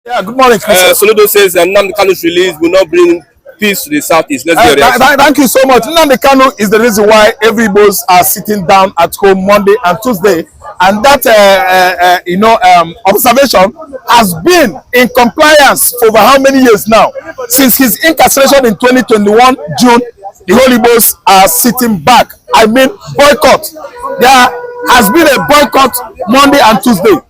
Yeah, good morning, Soludo says Nnamdi Kanu's release will not bring peace to the southeast. Let's get thank you so much. Nnamdi Kanu is the reason why every boss are sitting down at home Monday and Tuesday, and that observation has been in compliance for over how many years now? Since his incarceration in 2021 June, the Holy Boys are sitting back. I mean boycott. There has been a boycott Monday and Tuesday,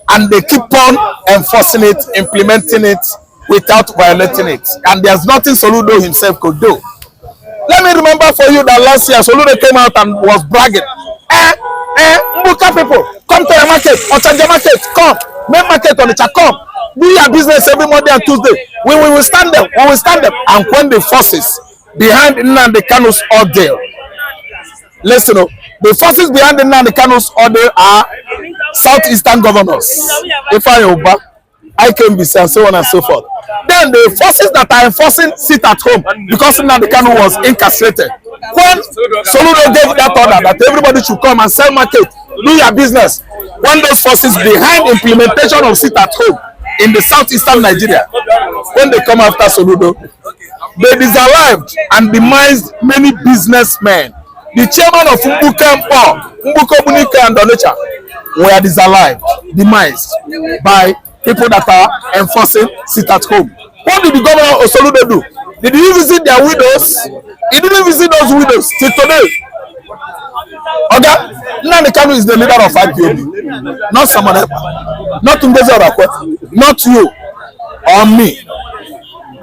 and they keep on enforcing it, implementing it without violating it. And there's nothing Soludo himself could do. Let me remember for you that last year Soludo came out and was bragging. Mbuka people, come to the market, Ochanja market, come. Main market on the chat, come. Do your business every Monday and Tuesday. We will stand them. We will stand them. And when the forces behind Nnamdi Kanu's ordeal, listen up. The forces behind the Nnamdi Kanu's order are southeastern governors, Ifayoba, IKMBC, and so on and so forth. Then the forces that are enforcing sit at home because Nnamdi Kanu was incarcerated. When Soludo gave that order that everybody should come and sell market, do your business, when those forces behind implementation of sit at home in the southeastern Nigeria, when they come after Soludo, they disallowed and demised many businessmen. The chairman of Mbuko Bunika and Onitsha were disallowed, demised by people that are enforcing sit at home. What did the governor of Soludo do? Did he visit their widows? He didn't visit those widows till today. Okay? Nnamdi Kanu is the leader of IPOB, not someone else, not Ngozi Orakwe, not you or me.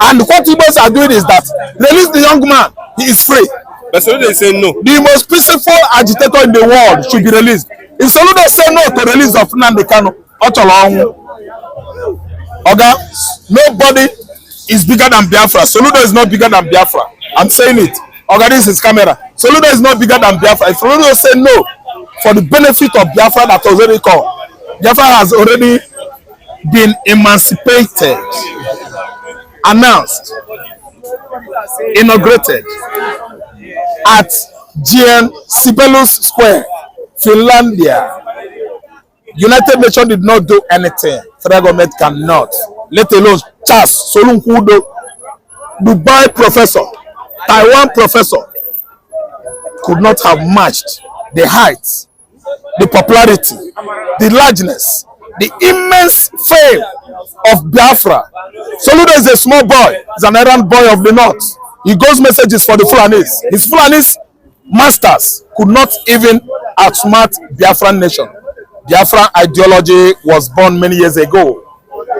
And what Igbos are doing is that release the young man, he is free. But Soludo is saying no. The most peaceful agitator in the world should be released. If Soludo say no to release of Nnamdi Kanu, okay, nobody is bigger than Biafra. Soludo is not bigger than Biafra. I'm saying it. Okay, this is camera. Soludo is not bigger than Biafra. If Soludo say no for the benefit of Biafra that was already called, Biafra has already been emancipated, announced, inaugurated at GN Sibelius Square, Finlandia. United Nations did not do anything. Federal government cannot. Let alone Charles Solunkudo, Dubai professor, Taiwan professor, could not have matched the height, the popularity, the largeness, the immense fame of Biafra. Soludo is a small boy. He's an errand boy of the north. He goes messages for the Fulanis. His Fulanis masters could not even outsmart Biafran nation. Biafran ideology was born many years ago.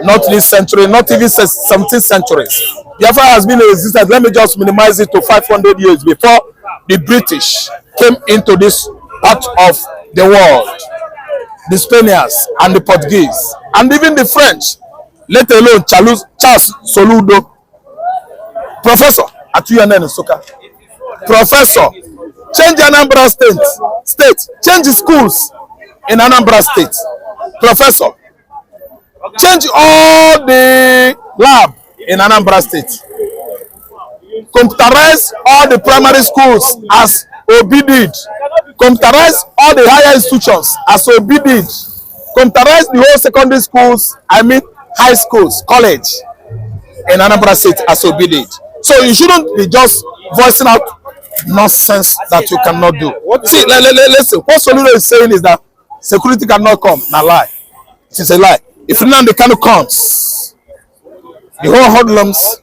Not this century, not even 17th centuries. Biafra has been in existence. Let me just minimize it to 500 years before the British came into this part of the world. The Spaniards and the Portuguese and even the French, let alone Charles Soludo, professor at UNN in Soka, professor, change Anambra state, change the schools in Anambra state, professor, change all the lab in Anambra state, computerize all the primary schools as Obi did, computerize all the higher institutions as Obi did, computerize the whole secondary schools, I mean high schools, college in Anambra state as Obi did. So you shouldn't be just voicing out nonsense that you cannot do. See, listen, what Soludo is saying is that security cannot come. Not lie. It is a lie. If Nnamdi Kanu comes, the whole hoodlums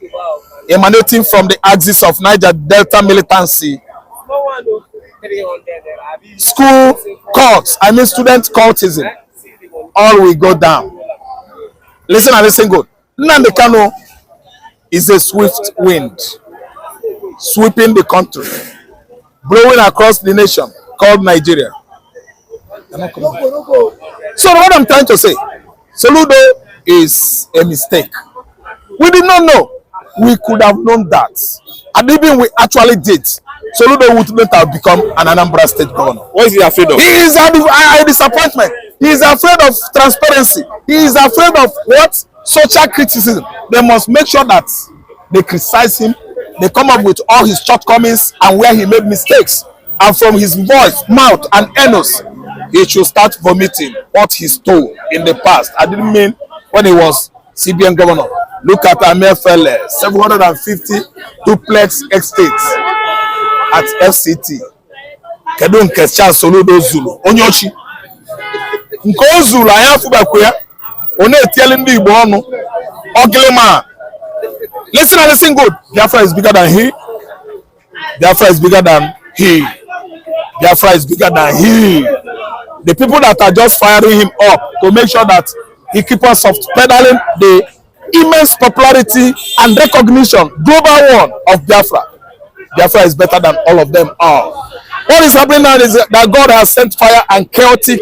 emanating from the axis of Niger Delta militancy, school cults, I mean student cultism, all will go down. Listen and listen good. Nnamdi Kanu is a swift wind sweeping the country, blowing across the nation called Nigeria. So what I'm trying to say, Soludo is a mistake. We did not know. We could have known that. And even we actually did. Soludo wouldn't have become an Anambra state governor. What is he afraid of? He is a disappointment. He is afraid of transparency. He is afraid of what? Social criticism. They must make sure that they criticize him. They come up with all his shortcomings and where he made mistakes. And from his voice, mouth, and anus, he should start vomiting what he stole in the past. I didn't mean when he was CBN governor. Look at Amefele, 750 duplex estates at FCT. Kedu nke Soludo Zulu onyochi nke Zulu anya fubakwa ya one etiele ndị Igbo ọnụ ogilema. Listen and listen good. Biafra is bigger than he. Biafra is bigger than he. Biafra is bigger than he. The people that are just firing him up to make sure that he keeps on soft pedaling the immense popularity and recognition, global one of Biafra. Biafra is better than all of them all. What is happening now is that God has sent fire and chaotic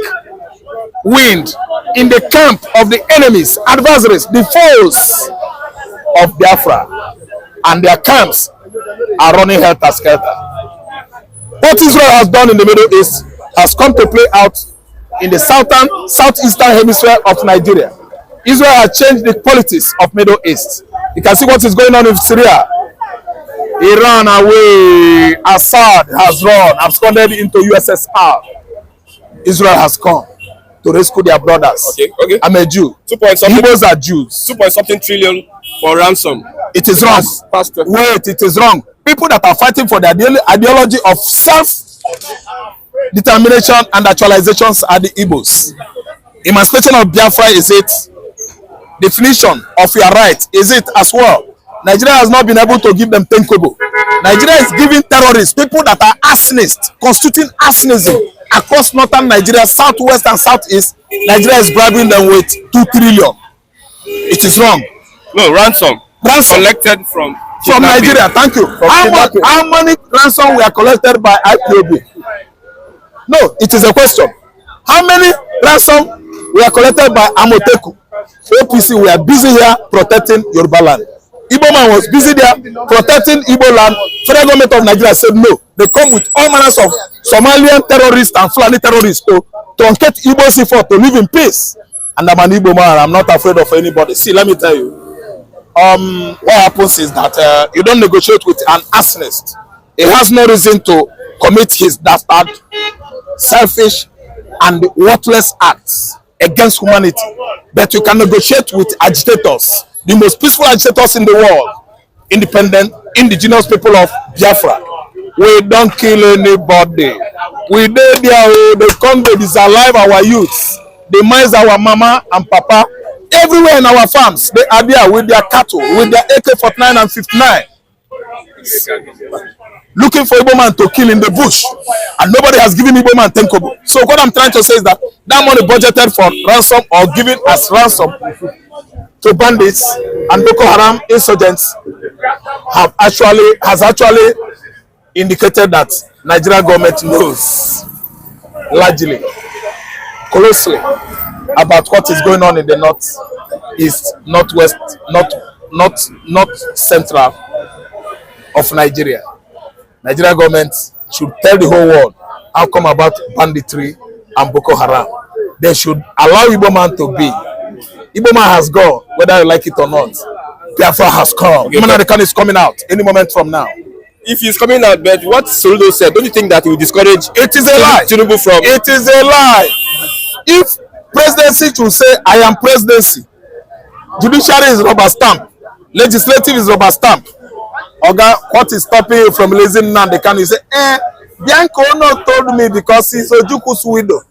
wind in the camp of the enemies, adversaries, the foes of Biafra, and their camps are running helter-skelter. What Israel has done in the Middle East has come to play out in the southeastern hemisphere of Nigeria. Israel has changed the politics of Middle East. You can see what is going on in Syria. Iran away, Assad has run, absconded into USSR. Israel has come to rescue their brothers. Okay. I'm a Jew. 2.something. Heroes are Jews. 2.something trillion for ransom. It is wrong. Wait, it is wrong. People that are fighting for the ideology of self-determination and actualizations are the Igbos. Emancipation of Biafra is it. Definition of your right is it as well. Nigeria has not been able to give them 10 kobo. Nigeria is giving terrorists, people that are arsonists, constituting arsonism across northern Nigeria, southwest and southeast. Nigeria is bribing them with 2 trillion. It is wrong. No, ransom. Ransom collected from Nigeria. Thank you. How many ransom were collected by IPOB? No, it is a question. How many ransom were collected by Amoteku? APC were busy here protecting Yoruba land. Igbo man was busy there protecting Igbo land. Federal government of Nigeria said no. They come with all manners of Somalian terrorists and Fulani terrorists to truncate Igbo C4 to live in peace. And I'm an Igbo man. I'm not afraid of anybody. See, let me tell you. What happens is that you don't negotiate with an arsonist. He has no reason to commit his dastard, selfish, and worthless acts against humanity. But you can negotiate with agitators, the most peaceful agitators in the world, independent, indigenous people of Biafra. We don't kill anybody. We did there, the Congo disalive our youths, demise our mama and papa. Everywhere in our farms, they are there with their cattle, with their AK-49 and 59. Looking for Igbo man to kill in the bush, and nobody has given Igbo man 10 kobo. So what I'm trying to say is that that money budgeted for ransom or given as ransom to bandits and Boko Haram insurgents has actually indicated that Nigerian government knows largely, closely about what is going on in the north, east, northwest, north central of Nigeria. Nigeria government should tell the whole world how come about banditry and Boko Haram. They should allow Igbo man to be. Igbo man has gone, whether you like it or not. Biafra has come. Okay, Igbo is coming out any moment from now. If he's coming out, but what Soludo said, don't you think that he will discourage? It is a lie. Tinubu from? It is a lie. If presidency should say, I am presidency, judiciary is rubber stamp, legislative is rubber stamp. Oga, what is stopping you from raising now? They can say, Bianco no told me because he's Ojuku's widow.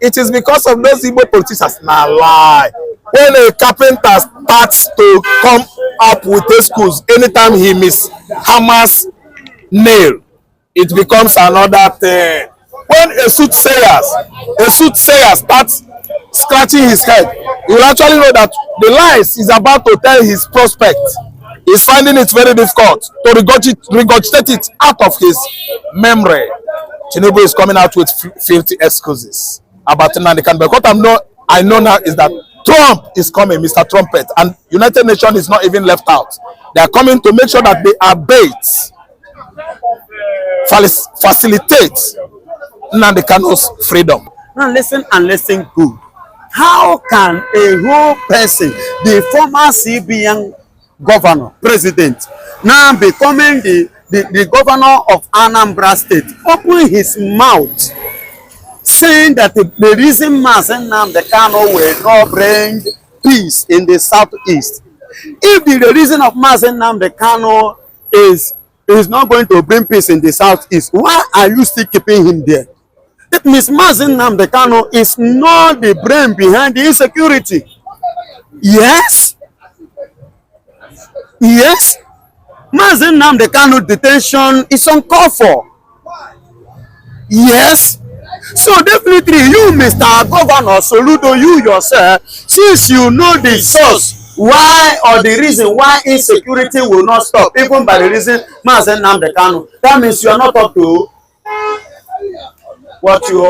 It is because of those Igbo politicians. Nah, lie. When a carpenter starts to come up with excuse anytime he hammers nail, it becomes another thing. When a soothsayer starts scratching his head, you will actually know that the lies he's about to tell his prospect, he's finding it very difficult to regurgitate it out of his memory. Tinubu is coming out with filthy excuses about Nnamdi Kanu. But what I know now is that Trump is coming, Mr. Trumpet, and United Nations is not even left out. They are coming to make sure that they abate, facilitate Nnamdi Kanu's freedom. Now listen and listen good. How can a whole person, the former CBN governor, president, now becoming the governor of Anambra State, open his mouth saying that the reason Nnamdi Kanu will not bring peace in the southeast. If the reason of Mazi Nnamdi Kanu is not going to bring peace in the southeast, why are you still keeping him there? That means Mazi Nnamdi Kanu is not the brain behind the insecurity. Yes. Yes. Mazi Nnamdi Kanu detention is uncalled for. Yes. So definitely you, Mr. Governor Soludo, you yourself, since you know the source why or the reason why insecurity will not stop, even by the reason Mazi Nnamdi Kanu, that means you are not up to what you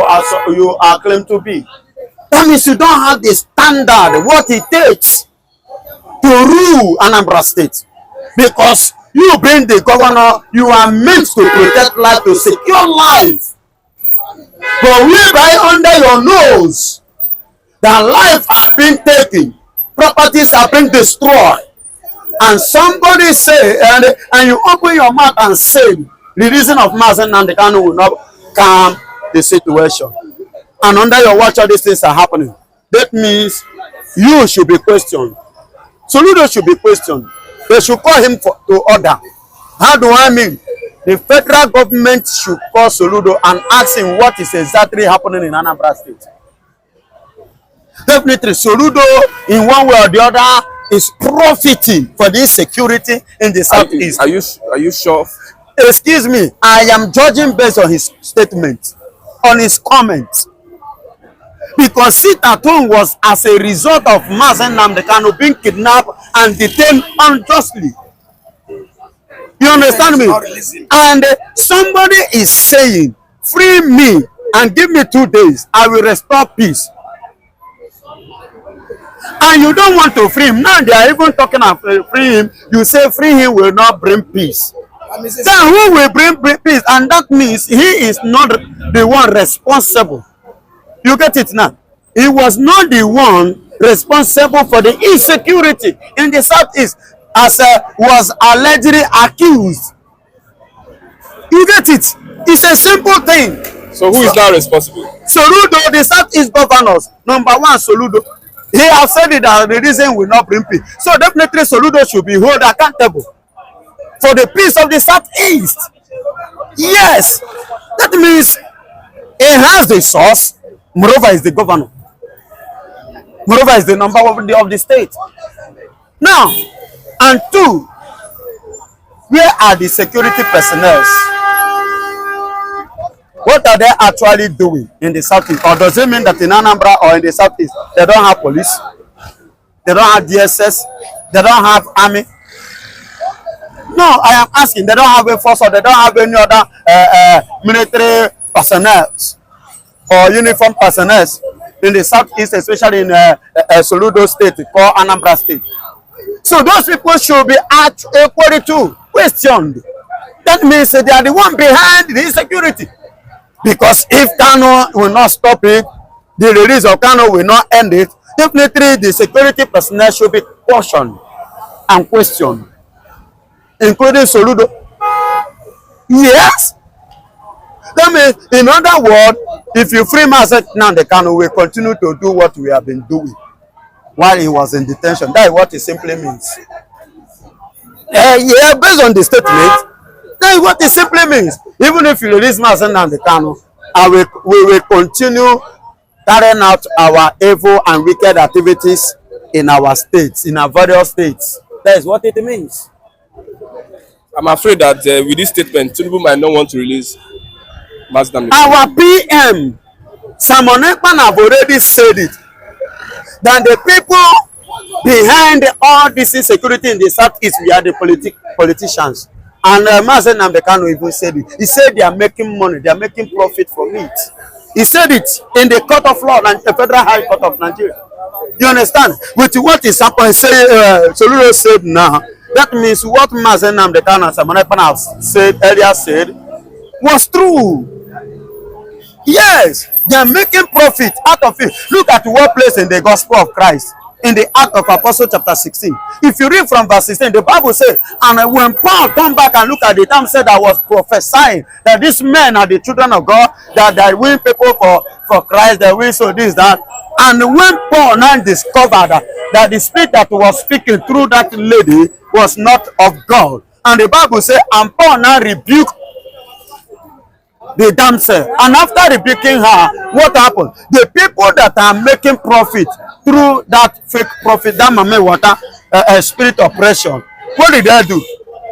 are claimed to be. That means you don't have the standard, what it takes to rule Anambra State. Because you being the governor, you are meant to protect life, to secure life. But whereby under your nose, that life are being taken, properties are being destroyed, and somebody say, and you open your mouth and say, the reason of Mazi Nnamdi Kanu will not calm the situation. And under your watch, all these things are happening. That means you should be questioned. Soludo should be questioned. They should call him to order. How do I mean? The federal government should call Soludo and ask him what is exactly happening in Anambra State. Definitely, Soludo, in one way or the other, is profiting for the insecurity in the southeast. Are you sure? Excuse me, I am judging based on his statement, on his comments. Because sit at home was as a result of Mazi Nnamdi Kanu being kidnapped and detained unjustly. You understand me? And somebody is saying, free me and give me 2 days, I will restore peace. And you don't want to free him. Now they are even talking of free him. You say free him will not bring peace. Then who will bring peace? And that means he is not the one responsible. You get it now? He was not the one responsible for the insecurity in the southeast, as was allegedly accused. You get it? It's a simple thing. So who is now responsible? Soludo, the southeast governors. Number one, Soludo. He has said it that the reason will not bring peace. So definitely Soludo should be held accountable for the peace of the southeast. Yes. That means he has the source. Moreover, is the governor. Moreover, is the number of the state. Now, and two, where are the security personnel? What are they actually doing in the southeast? Or does it mean that in Anambra or in the southeast, they don't have police? They don't have DSS? They don't have army? No, I am asking, they don't have a force or they don't have any other military personnel or uniform personnel in the southeast, especially in Soludo state called Anambra state. So those people should be at equally too questioned. That means they are the one behind the insecurity. Because if Kanu will not stop it, the release of Kanu will not end it, definitely the security personnel should be cautioned and questioned, including Soludo. Yes. That means, in other words, if you free Mazi Nnamdi Kanu, we continue to do what we have been doing while he was in detention. That is what it simply means. Yeah, based on the statement, that is what it simply means. Even if you release Mazi Nnamdi Kanu, we will continue carrying out our evil and wicked activities in our states, in our various states. That is what it means. I'm afraid that with this statement, Tinubu might not want to release Mazi Nnamdi Kanu. Our PM, Simon Ekpan, have already said it, that the people behind all this insecurity in the southeast, we are the politicians. And Mazi Nnamdi Kanu even said it. He said they are making money, they are making profit from it. He said it in the court of law, and the Federal High Court of Nigeria. You understand? With what is happening, Soludo said now, that means what Mazi Nnamdi Kanu and Simon Ekpan have said earlier was true. Yes, they are making profit out of it. Look at what place in the Gospel of Christ, in the Act of Apostles chapter 16. If you read from verse 16, the Bible says, and when Paul come back and look at the time, said I was prophesying that these men are the children of God, that they win people for Christ, they win so this, that. And when Paul now discovered that the spirit that was speaking through that lady was not of God, and the Bible says, and Paul now rebuked the damsel, and after rebuking her, what happened? The people that are making profit through that fake profit, that mame water, spirit oppression, what did they do?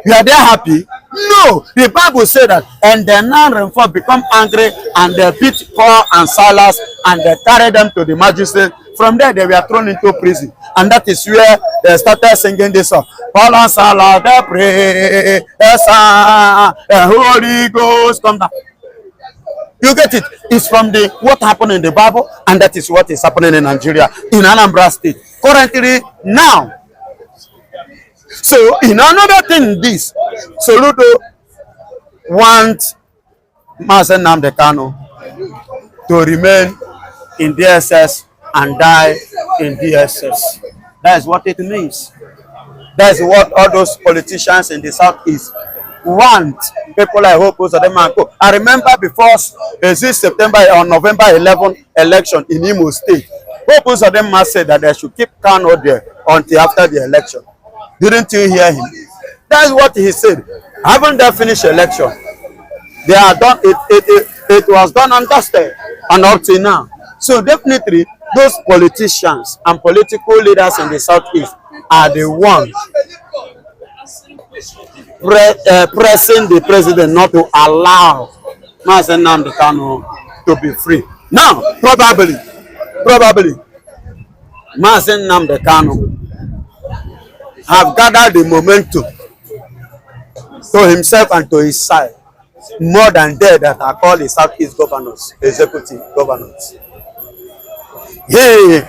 Were they happy? No. The Bible said that, and the non-reformed become angry, and they beat Paul and Silas, and they carried them to the magistrate. From there, they were thrown into prison, and that is where they started singing this song. Paul and Silas, they pray, the Holy Ghost come down. You get it? It's from the what happened in the Bible, and that is what is happening in Nigeria, in Anambra State currently now. So, in another thing, this Soludo wants Mazen Nnamdi Kanu to remain in DSS and die in DSS. That is what it means. That is what all those politicians in the southeast want. People like Hope, most of them are go. I remember before this September or November 11 election in Imo State, Hope, most of them must say that they should keep Kanu there until after the election. Didn't you hear him? That's what he said. Haven't they finished election? They are done. It was done and dusted, and up to now. So definitely, those politicians and political leaders in the southeast are the ones pressing the president not to allow Mazen Nnamdi Kanu to be free. Now, probably, Mazen Nnamdi Kanu have gathered the momentum to himself and to his side more than they that are called the Southeast governors, executive governors. He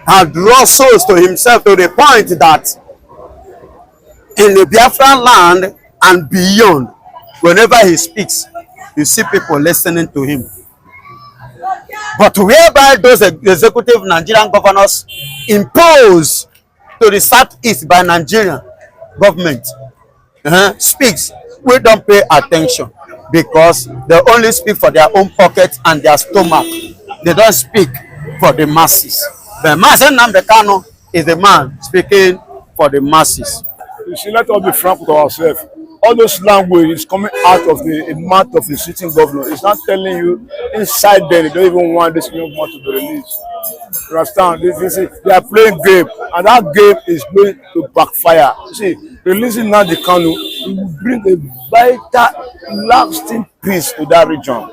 had drawn souls to himself to the point that in the Biafran land and beyond, whenever he speaks, you see people listening to him. But whereby those executive Nigerian governors impose to the southeast by Nigerian government speaks, we don't pay attention because they only speak for their own pocket and their stomach. They don't speak for the masses. The Mazen Nnamdi Kanu is the man speaking for the masses. You see, let us be frank with ourselves. All those language is coming out of the mouth of the sitting governor. It's not telling you inside there they don't even want this young man to be released. You understand? They are playing game, and that game is going to backfire. You see, releasing Nnamdi Kanu will bring a vital, lasting peace to that region.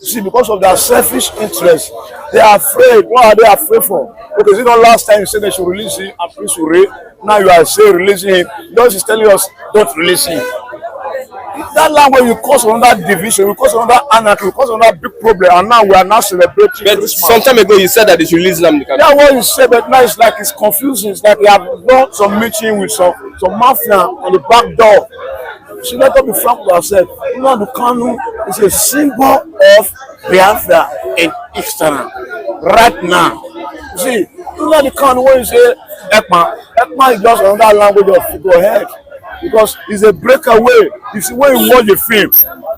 You see, because of their selfish interest, they are afraid. What are they afraid for? Because you know, last time you said they should release him and Prince Ure. Now you are saying releasing him. Yours is telling us don't release him. That language will cause another division, will cause another anarchy, will cause another big problem, and now we are now celebrating. But some time ago you said that they should release Nnamdi Kanu. Yeah, what you said, but now it's like it's confusing. It's like they have done some meeting with some mafia on the back door. So let us be frank with ourselves. Nnamdi Kanu is a symbol of Biafra in Eastern right now. You see, Nnamdi Kanu, when you say Ekman is just another language of figurehead. Because it's a breakaway. You see, when you watch the film,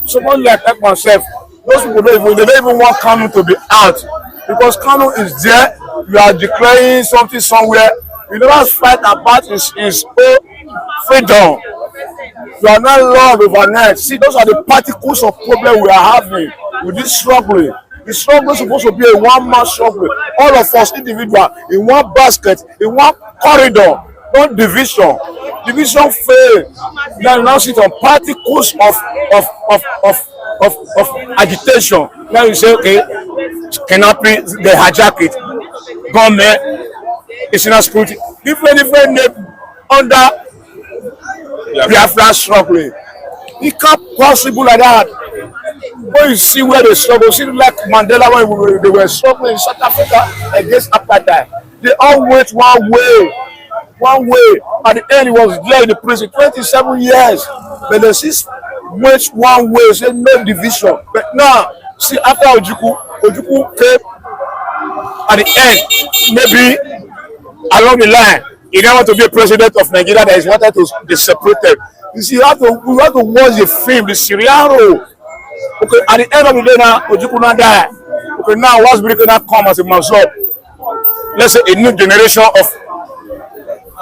someone like Ekman self, those people they don't even want Kanu to be out. Because Kanu is there, you are declaring something somewhere. You never fight about his own freedom. You are not loved overnight. See, those are the particles of problem we are having with this struggling. The struggle is supposed to be a one-man struggle. All of us individual in one basket, in one corridor, not division. Division fail. Now you now sit on particles of agitation. Now you say, okay, cannot be they hijack it. Government, national security, different name under Biafra struggling. It can't possible like that. When you see where they struggle, see like Mandela when they were struggling in South Africa against apartheid. They all went one way. At the end, he was there in the prison 27 years. But the six went one way, said no division. But now, see, after Ojukwu came at the end, maybe along the line, he didn't want to be a president of Nigeria that is wanted to be separated. You see, we have to watch the film, the scenario. Okay, at the end of the day now, Ojukwu now die. Okay, now what's breaking that come as a man's up? let's say, a new generation of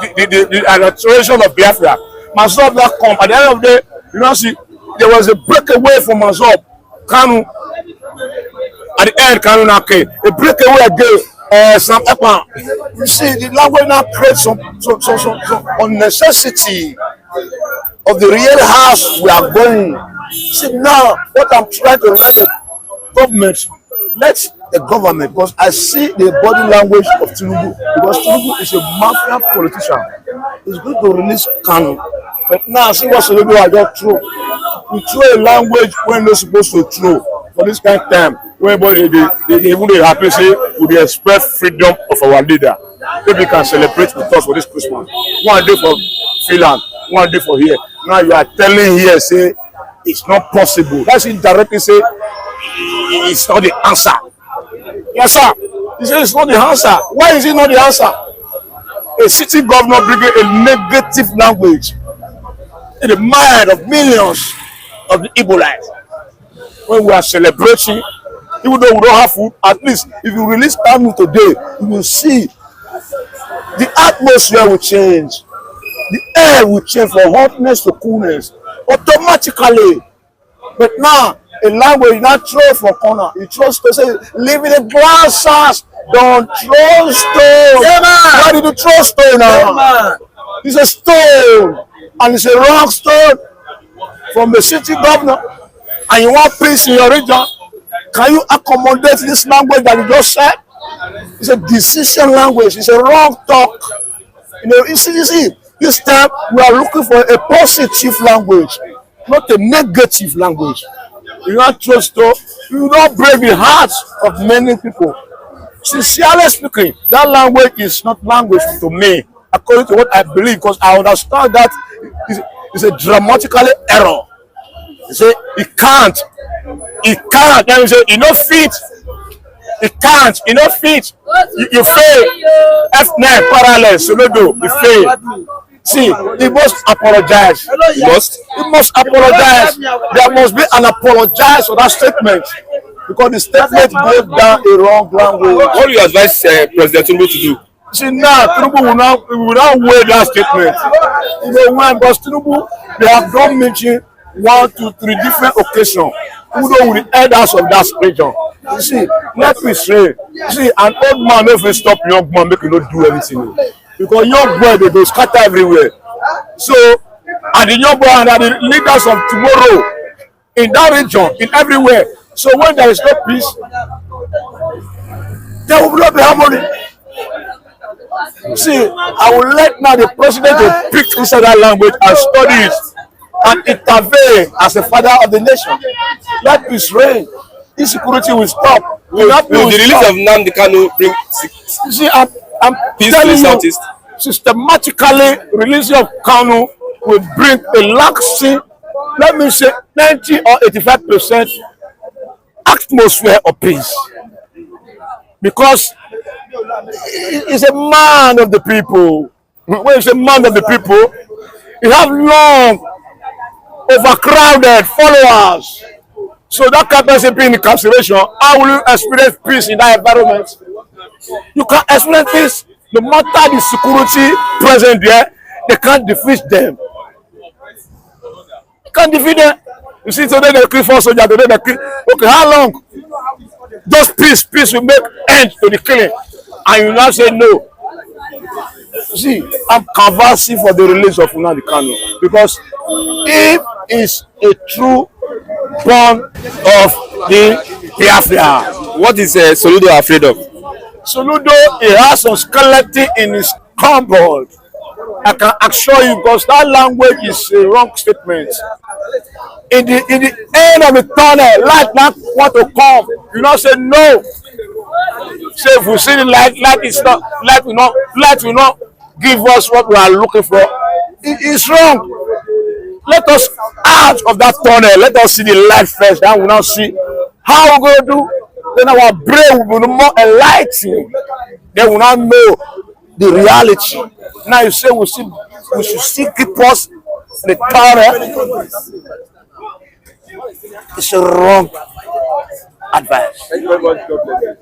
the administration of Biafra. Mazop that come at the end of the day, you know, see, there was a breakaway from Mazop. Kanu at the end, Kanu now came. A breakaway again. Some you see, the language now creates some unnecessity of the real house we are going. See, now what I'm trying to let the government, because I see the body language of Tinubu, because Tinubu is a mafia politician. It's good to release Kanu, but now see what Soludo I just throw. We throw a language when they're supposed to throw for this kind of time. When they even happy say we express freedom of our leader. Maybe can celebrate with us for this Christmas. One day for Finland, one day for here. Now you are telling here say it's not possible. That's indirectly say it's not the answer. Yes, sir. He says it's not the answer. Why is it not the answer? A city governor bringing a negative language in the mind of millions of the Igbolites. When we are celebrating, even though we don't have food, at least if you release Kanu today, you will see the atmosphere will change. The air will change from hotness to coolness automatically. But now, a language not throw for corner. You throw to say, live in a glass house. Don't throw stone. Yeah, why did you throw stone now? Yeah, it's a stone. And it's a wrong stone from the city governor. And you want peace in your region. Can you accommodate this language that you just said? It's a decision language. It's a wrong talk. You see, this time we are looking for a positive language, not a negative language. You don't trust, you don't break the hearts of many people. Sincerely speaking, that language is not language to me, according to what I believe, because I understand that it's a dramatically error. You say it can't. Then you say it not fit. It can't. It not fit. You fail. F9 parallel Soludo. You fail. See, he must apologize. He must apologize. There must be an apologize for that statement, because the statement goes down a wrong language. What do you advise President Tinubu to do? See, now Tinubu will not weigh that statement. You know when? Because Tinubu, they have done meeting 1, 2, 3 different occasions. Who know with the elders of that region. You see, let me say, see, an old man never stop young man make you not do anything. Because young boy they go scatter everywhere. So, and the young boy and the leaders of tomorrow in that region, in everywhere. So when there is no peace, there will not be harmony. See, I will let now the president to pick inside that language and study it and intervene as a father of the nation. Let peace reign. Insecurity will stop. Will the release of Nnamdi Kanu bring see, I'm peace to the southeast? Systematically, releasing of Kanu will bring a laxing, let me say 90 or 85% atmosphere of peace. Because he's a man of the people. When he's a man of the people, he have long, overcrowded followers. So that capacity being incarceration, how will you experience peace in that environment? You can't experience peace. No matter the security present there, they can't defeat them. You can't defeat them. You see, today they kill 4 soldiers, today they kill. Okay, how long? Just peace will make end to the killing. And you now say no. See, I'm canvassing for the release of Nnamdi Kanu, because he is a true born of the Biafra. What is Soludo afraid of? Soludo, he has some skeleton in his cupboard. I can assure you, because that language is a wrong statement. In the end of the tunnel, light not want to come. You not say no. Say if we see the light is not, light will not give us what we are looking for. It's wrong. Let us out of that tunnel. Let us see the light first. Then we now see how we're going to do. Then our brain will be more enlightened. Then we now know the reality. Now you say we should still keep us in the tunnel. It's a wrong advice. Thank you very much. God bless you.